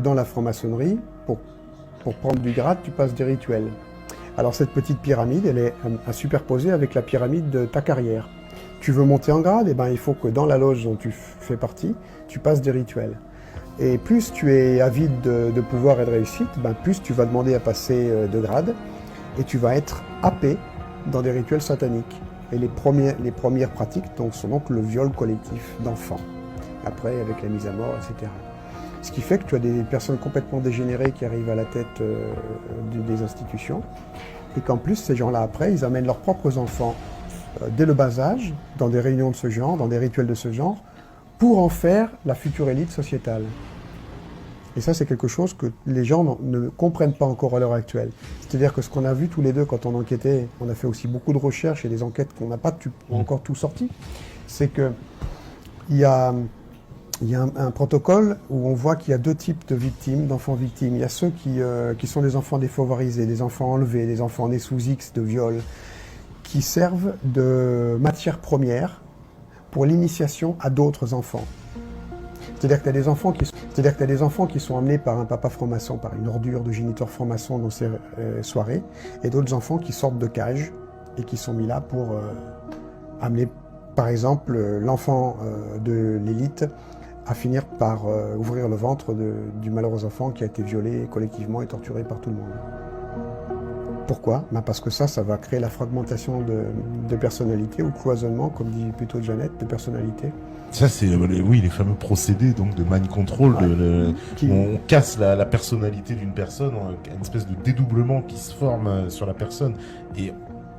Dans la franc-maçonnerie, pour prendre du grade, tu passes des rituels. Alors cette petite pyramide, elle est à superposer avec la pyramide de ta carrière. Tu veux monter en grade, eh ben, il faut que dans la loge dont tu fais partie, tu passes des rituels. Et plus tu es avide de pouvoir et de réussite, ben, plus tu vas demander à passer de grade et tu vas être happé dans des rituels sataniques. Et les premières pratiques sont donc le viol collectif d'enfants. Après, avec la mise à mort, etc. Ce qui fait que tu as des personnes complètement dégénérées qui arrivent à la tête des institutions. Et qu'en plus, ces gens-là, après, ils amènent leurs propres enfants dès le bas âge, dans des réunions de ce genre, dans des rituels de ce genre, pour en faire la future élite sociétale. Et ça, c'est quelque chose que les gens ne comprennent pas encore à l'heure actuelle. C'est-à-dire que ce qu'on a vu tous les deux quand on enquêtait, on a fait aussi beaucoup de recherches et des enquêtes qu'on n'a pas encore tout sorti, c'est qu'il y a un protocole où on voit qu'il y a deux types de victimes, d'enfants victimes. Il y a ceux qui sont des enfants défavorisés, des enfants enlevés, des enfants nés sous X de viol, qui servent de matière première pour l'initiation à d'autres enfants. C'est-à-dire que tu as des enfants qui sont amenés par un papa franc-maçon, par une ordure de géniteur franc-maçon dans ces soirées, et d'autres enfants qui sortent de cage et qui sont mis là pour amener, par exemple, l'enfant de l'élite à finir par ouvrir le ventre du malheureux enfant qui a été violé collectivement et torturé par tout le monde. Pourquoi? Parce que ça va créer la fragmentation de personnalité, ou cloisonnement, comme dit plutôt Jeannette, de personnalité. Ça, c'est les fameux procédés donc de mind control. Ouais. On casse la personnalité d'une personne, une espèce de dédoublement qui se forme sur la personne. Et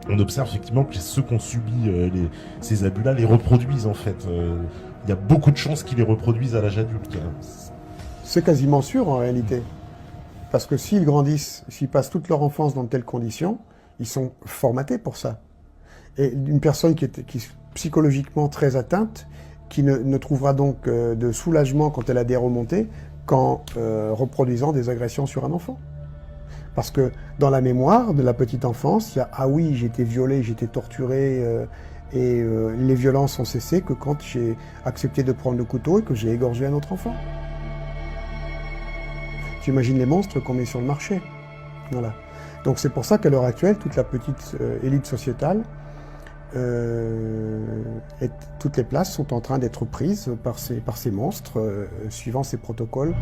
on observe effectivement que ceux qui ont subi ces abus-là les reproduisent en fait. Il y a beaucoup de chances qu'ils les reproduisent à l'âge adulte. C'est quasiment sûr en réalité. Parce que s'ils grandissent, s'ils passent toute leur enfance dans de telles conditions, ils sont formatés pour ça. Et une personne qui est psychologiquement très atteinte, qui ne trouvera donc de soulagement quand elle a des remontées, qu'en reproduisant des agressions sur un enfant. Parce que dans la mémoire de la petite enfance, il y a « Ah oui, j'ai été violé, j'ai été torturé et les violences ont cessé que quand j'ai accepté de prendre le couteau et que j'ai égorgé un autre enfant. » Tu imagines les monstres qu'on met sur le marché. Voilà. Donc c'est pour ça qu'à l'heure actuelle, toute la petite élite sociétale, toutes les places sont en train d'être prises par ces monstres, suivant ces protocoles.